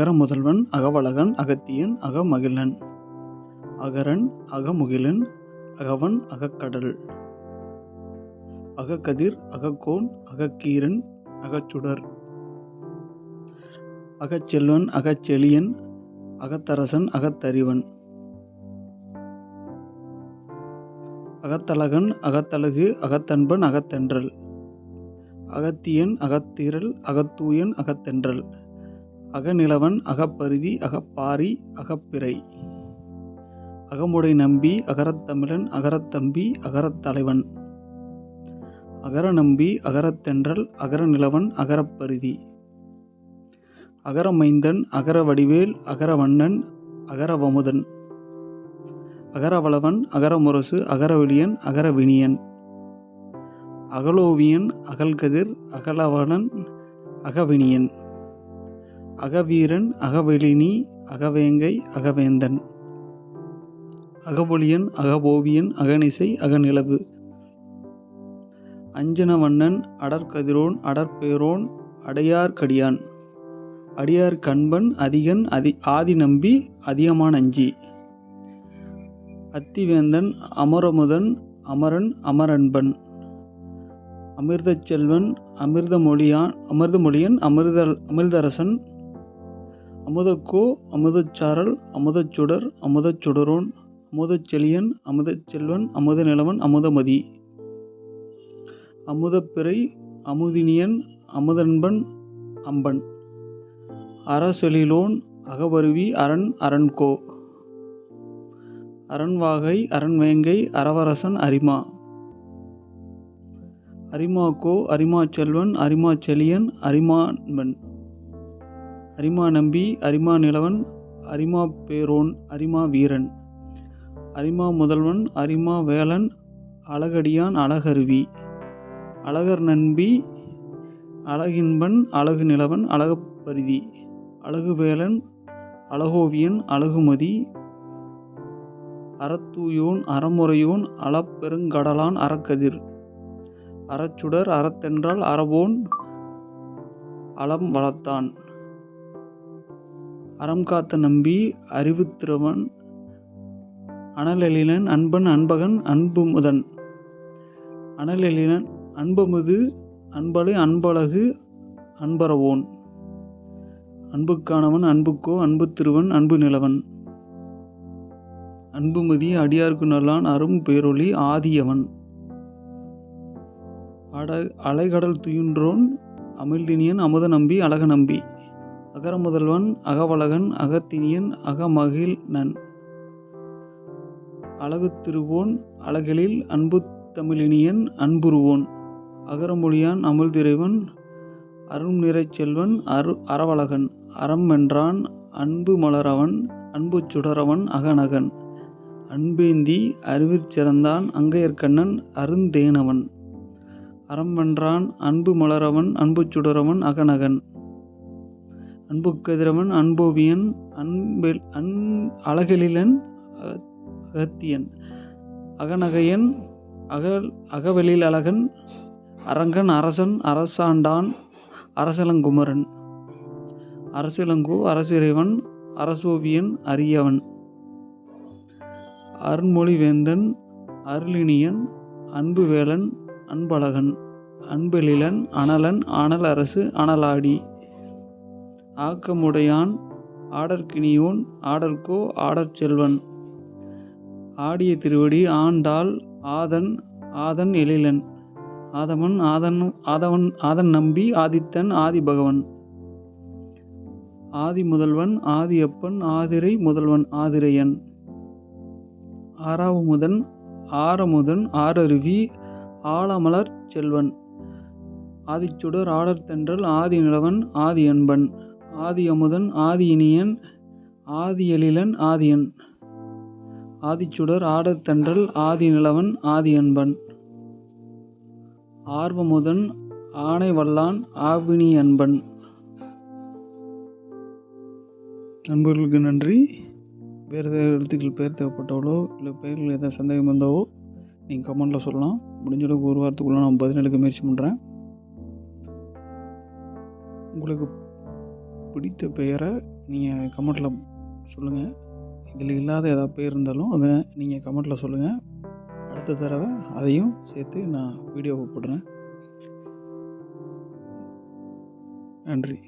அகர முதல்வன் அகவலகன் அகத்தியன் அகமகிழன் அகரன் அகமுகிலன் அகவன் அகக்கடல் அகக்கதிர் அகக்கோன் அகக்கீரன் அகச்சுடர் அகச்செல்வன் அகச்செழியன் அகத்தரசன் அகத்தறிவன் அகத்தழகன் அகத்தழகு அகத்தன்பன் அகத்தென்றல் அகத்தியன் அகத்திரள் அகத்தூயன் அகத்தென்றல் அகநிலவன் அகப்பரிதி அகப்பாரி அகப்பிறை அகமுடை நம்பி அகரத்தமிழன் அகரத்தம்பி அகரத்தலைவன் அகரநம்பி அகரத்தென்றல் அகரநிலவன் அகரப்பரிதி அகரமைந்தன் அகரவடிவேல் அகரவண்ணன் அகரவமுதன் அகரவளவன் அகரமுரசு அகரவெளியன் அகரவினியன் அகலோவியன் அகல்கதிர் அகலவளன் அகவினியன் அகவீரன் அகவெளினி அகவேங்கை அகவேந்தன் அகவொளியன் அகவோவியன் அகனிசை அகநிலவு அஞ்சனவண்ணன் அடற்கதிரோன் அடற்பேரோன் அடையார்க்கடியான் அடியார்க்கண்பன் அதிகன் ஆதிநம்பி அதியமான் அஞ்சி அத்திவேந்தன் அமரமுதன் அமரன் அமரன்பன் அமிர்தச்செல்வன் அமிர்தமொழியன் அமிர்தரசன் அமுதக்கோ அமுதச்சாரல் அமுதச்சுடர் அமுதச்சுடரோன் அமுதச்செழியன் அமுதச்செல்வன் அமுதநிலவன் அமுதமதி அமுதப்பிறை அமுதினியன் அமுதன்பன் அம்பன் அரசெழிலோன் அகவருவி அரண் அரண்கோ அரண்வாகை அரண்வேங்கை அரவரசன் அரிமா அரிமாக்கோ அரிமாச்செல்வன் அரிமாச்செழியன் அரிமான்பன் அரிமாநம்பி அரிமாநிலவன் அரிமாப்பேரோன் அரிமாவீரன் அரிமா முதல்வன் அரிமாவேலன் அழகடியான் அழகருவி அழகர்நம்பி அழகின்பன் அழகுநிலவன் அழகப்பரிதி அழகுவேலன் அழகோவியன் அழகுமதி அறத்தூயோன் அறமுறையோன் அளப்பெருங்கடலான் அறக்கதிர் அறச்சுடர் அறத்தென்றால் அறவோன் அலம் வளர்த்தான் அறம் காத்த நம்பி அறிவுத்திறவன் அனலெழிலன் அன்பன் அன்பகன் அன்புமுதன் அனலெழிலன் அன்பமுது அன்பலை அன்பழகு அன்பரவோன் அன்புக்கானவன் அன்புக்கோ அன்புத்திருவன் அன்பு நிலவன் அன்புமதி அடியார்க்கு நல்லான் அரும் பேரொளி ஆதியவன் அலைகடல் துயின்றோன் அமிழ்தினியன் அமுதநம்பி அழகநம்பி அகரமுதல்வன் அகவலகன் அகத்தினியன் அகமகிழ்நன் அழகுத்திருவோன் அழகெழில் அன்புத்தமிழினியன் அன்புருவோன் அகரமொழியான் அமிழ்திறைவன் அருள்நிறைச்செல்வன் அறவலகன் அறம் வென்றான் அன்பு மலரவன் அன்பு சுடரவன் அகநகன் அன்பேந்தி அறிவிற்சிறந்தான் அங்கையர்க்கண்ணன் அருந்தேனவன் அறம் வென்றான் அன்பு மலரவன் அன்பு சுடரவன் அகநகன் அன்புக்கதிரவன் அன்போவியன் அழகெழிலன் அகத்தியன் அகநகையன் அகவெளில் அழகன் அரங்கன் அரசன் அரசாண்டான் அரசலங்குமரன் அரசிலங்கோ அரசிறைவன் அரசோவியன் அரியவன் அருண்மொழிவேந்தன் அருளினியன் அன்புவேலன் அன்பழகன் அன்பெழிலன் அனலன் அனல் அரசு அனலாடி ஆக்கமுடையான் ஆடற்கினியோன் ஆடற்கோ ஆடற்செல்வன் ஆடிய திருவடி ஆண்டாள் ஆதன் எழிலன் ஆதவன் ஆதன் நம்பி ஆதித்தன் ஆதிபகவன் ஆதி முதல்வன் ஆதியப்பன் ஆதிரை முதல்வன் ஆதிரையன் ஆறாவமுதன் ஆரமுதன் ஆரருவி ஆலமலர் செல்வன் ஆதிச்சுடர் ஆடற்தென்றல் ஆதிநிலவன் ஆதியன்பன் ஆதியமுதன் ஆதியினியன் ஆதியெழிலன் ஆதியன் ஆதிச்சுடர் ஆடற்தென்றல் ஆதிநிலவன் ஆதியன்பன் ஆர்வமுதன் ஆணைவல்லான் ஆவினியன்பன். நண்பர்களுக்கு நன்றி. வேறு ஏதாவது எழுத்துக்கள் பேர் தேவைப்பட்டாலோ இல்லை பெயர்கள் ஏதாவது சந்தேகம் வந்தாவோ நீங்கள் கமெண்டில் சொல்லலாம். முடிஞ்ச அளவுக்கு ஒரு வாரத்துக்குள்ளே நான் பதிலளிக்க முயற்சி பண்ணுறேன். உங்களுக்கு பிடித்த பெயரை நீங்கள் கமெண்ட்டில் சொல்லுங்கள். இதில் இல்லாத ஏதாவது பேர் இருந்தாலும் அதை நீங்கள் கமெண்ட்டில் சொல்லுங்கள். அடுத்த தடவை அதையும் சேர்த்து நான் வீடியோவை போடுறேன். நன்றி.